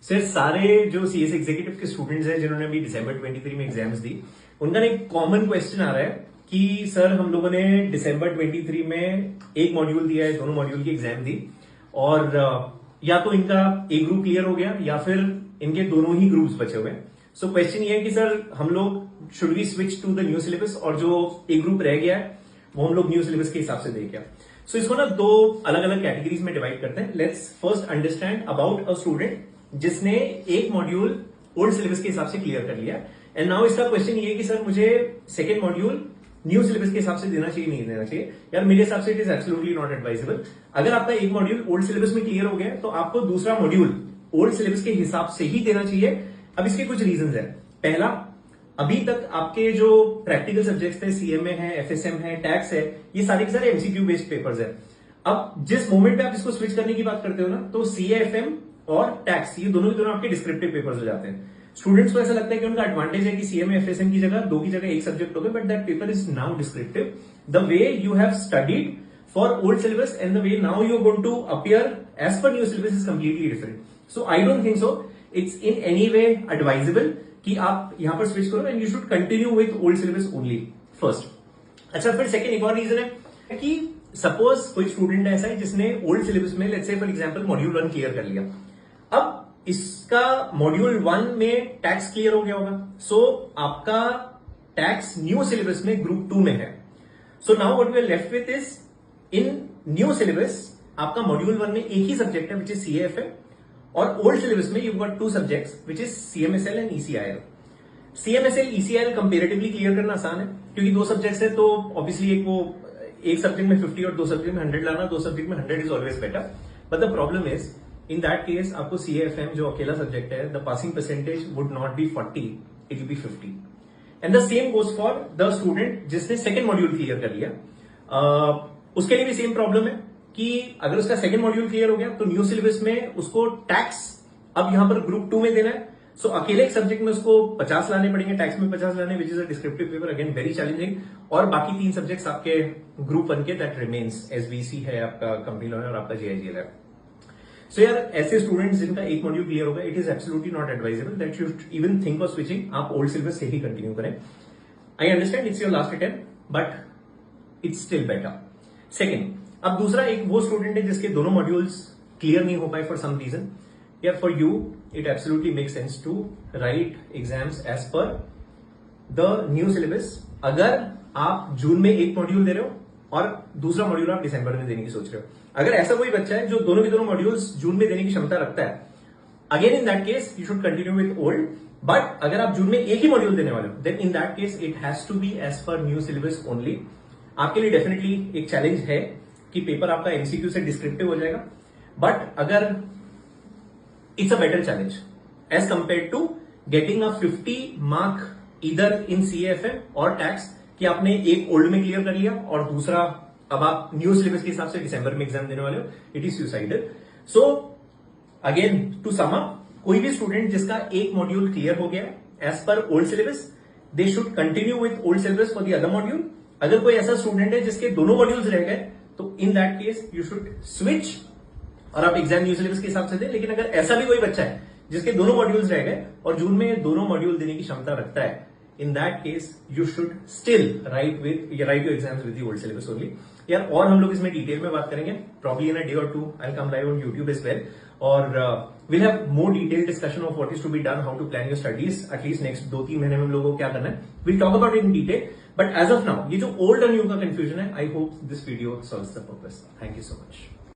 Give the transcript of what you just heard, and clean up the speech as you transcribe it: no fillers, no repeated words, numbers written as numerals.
Sir सारे जो CS executive के स्टूडेंट्स हैं जिन्होंने अभी दिसंबर 23 में एग्जाम्स दी, उनका एक कॉमन क्वेश्चन आ रहा है कि सर हम लोगों ने दिसंबर 23 में एक मॉड्यूल दिया है, दोनों मॉड्यूल की एग्जाम दी और या तो इनका एक ग्रुप क्लियर हो गया या फिर इनके दोनों ही ग्रुप्स बचे हुए हैं। सो क्वेश्चन ये है कि सर हम लोग should we switch to the new syllabus और जो एक ग्रुप रह गया है वो हम लोग न्यू सिलेबस के हिसाब से दें क्या। सो इसको ना दो अलग अलग कैटेगरीज में डिवाइड करते हैं। Let's first understand about a student जिसने एक मॉड्यूल ओल्ड सिलेबस के हिसाब से क्लियर कर लिया एंड नाउ इसका क्वेश्चन ये है कि सर मुझे सेकेंड मॉड्यूल न्यू सिलेबस के हिसाब से देना चाहिए नहीं देना चाहिए। यार मेरे हिसाब से it is absolutely not advisable. अगर आपका एक मॉड्यूल ओल्ड सिलेबस में क्लियर हो गया तो आपको दूसरा मॉड्यूल ओल्ड सिलेबस के हिसाब से ही देना चाहिए। अब इसके कुछ रीजंस है। पहला, अभी तक आपके जो प्रैक्टिकल सब्जेक्ट्स थे, सीएमए है, एफएसएम है, टैक्स है, ये सारे के सारे एमसीक्यू बेस्ड पेपर्स है। अब जिस मोमेंट पे आप इसको स्विच करने की बात करते हो ना, तो सीएएफएम और टैक्स ये दोनों के दोनों आपके डिस्क्रिप्टिव पेपर्स हो जाते हैं। स्टूडेंट्स को ऐसा लगता है कि उनका एडवांटेज है कि सीएमए एफएसएम की जगह दो की जगह एक सब्जेक्ट हो गया, but that paper is now descriptive. The way you have studied for old syllabus and the way now you are going to appear as per new syllabus is completely different. So I don't think so it's in any way advisable कि आप यहां पर switch करो and you should continue with old syllabus only first. अच्छा, फिर second एक और reason है कि सपोज कोई स्टूडेंट ऐसा है जिसने ओल्ड सिलेबस में let's say for example module 1 clear कर लिया। अब इसका मॉड्यूल 1 में टैक्स क्लियर हो गया होगा, सो आपका टैक्स न्यू सिलेबस में ग्रुप 2 में है। So now what we are left with is in new syllabus आपका मॉड्यूल 1 में एक ही सब्जेक्ट है विच इज सीएएफएम और ओल्ड सिलेबस में you got two subjects which is CMSL and ECIL. CMSL ECIL comparatively clear करना आसान है क्योंकि दो सब्जेक्ट्स है, तो ऑब्वियसली एक सब्जेक्ट में 50 और दो सब्जेक्ट में 100 लाना, दो सब्जेक्ट में 100 is always better. But the problem is in that case आपको सीएएफएम जो अकेला सब्जेक्ट है, the passing percentage would not be 40, it will be 50 and the same goes for the student जिसने सेकेंड मॉड्यूल क्लियर कर लिया। उसके लिए भी सेम प्रॉब्लम है कि अगर उसका सेकेंड मॉड्यूल क्लियर हो गया तो न्यू सिलेबस में उसको टैक्स अब यहां पर ग्रुप 2 में देना है। सो अकेले एक सब्जेक्ट में उसको 50 लाने पड़ेंगे, टैक्स में 50 लाने, which is a descriptive paper, again very challenging. और बाकी 3 सब्जेक्ट्स आपके ग्रुप 1 के दैट रिमेन्स, एसबीसी है आपका, कंपनी लॉ है और आपका जेआईजीएल है। सो यार ऐसे स्टूडेंट्स जिनका एक मॉड्यूल क्लियर होगा, it is absolutely not advisable that you even think of switching. आप ओल्ड सिलेबस से ही कंटिन्यू करें। I understand it's your last attempt but it's still better. Second, अब दूसरा एक वो स्टूडेंट है जिसके दोनों मॉड्यूल्स क्लियर नहीं हो पाए फॉर सम रीजन। यार for you it absolutely make sense to write exams as per the new syllabus. अगर आप जून में एक मॉड्यूल दे रहे हो और दूसरा मॉड्यूल आप दिसंबर में देने की सोच रहे हो, अगर ऐसा कोई बच्चा है जो दोनों के दोनों मॉड्यूल्स जून में देने की क्षमता रखता है, again in that case you should continue with old. But अगर आप जून में एक ही मॉड्यूल देने वाले हो, then in that case it has to be as per new syllabus only. आपके लिए डेफिनेटली एक चैलेंज है कि पेपर आपका एमसीक्यू से डिस्क्रिप्टिव हो जाएगा, बट अगर it's a better challenge as compared to getting a 50 mark इधर इन सीएएफएम और टैक्स कि आपने एक ओल्ड में क्लियर कर लिया और दूसरा अब आप न्यू सिलेबस के हिसाब से दिसंबर में एग्जाम देने वाले हो। It is suicidal. So again to sum up, कोई भी स्टूडेंट जिसका एक मॉड्यूल क्लियर हो गया as per old syllabus, they should continue with old syllabus for the other module. अगर कोई ऐसा स्टूडेंट है जिसके दोनों मॉड्यूल्स रह गए, तो इन that case you should switch और आप एग्जाम न्यू सिलेबस के हिसाब से दें। लेकिन अगर ऐसा भी कोई बच्चा है जिसके दोनों मॉड्यूल्स रह गए और जून में दोनों मॉड्यूल देने की क्षमता रखता है, in that case you should still write your exams with the old syllabus only। यार और हम लोग इसमें डिटेल में बात करेंगे, probably in a day or two I'll come live on YouTube as well, और we'll have more detailed discussion of what is to be done, how to plan your studies at least next 2-3 महीने में हम लोगों को क्या करना है, we'll talk about it in detail। but as of now ये जो old और new का confusion है, I hope this video solves the purpose। thank you so much।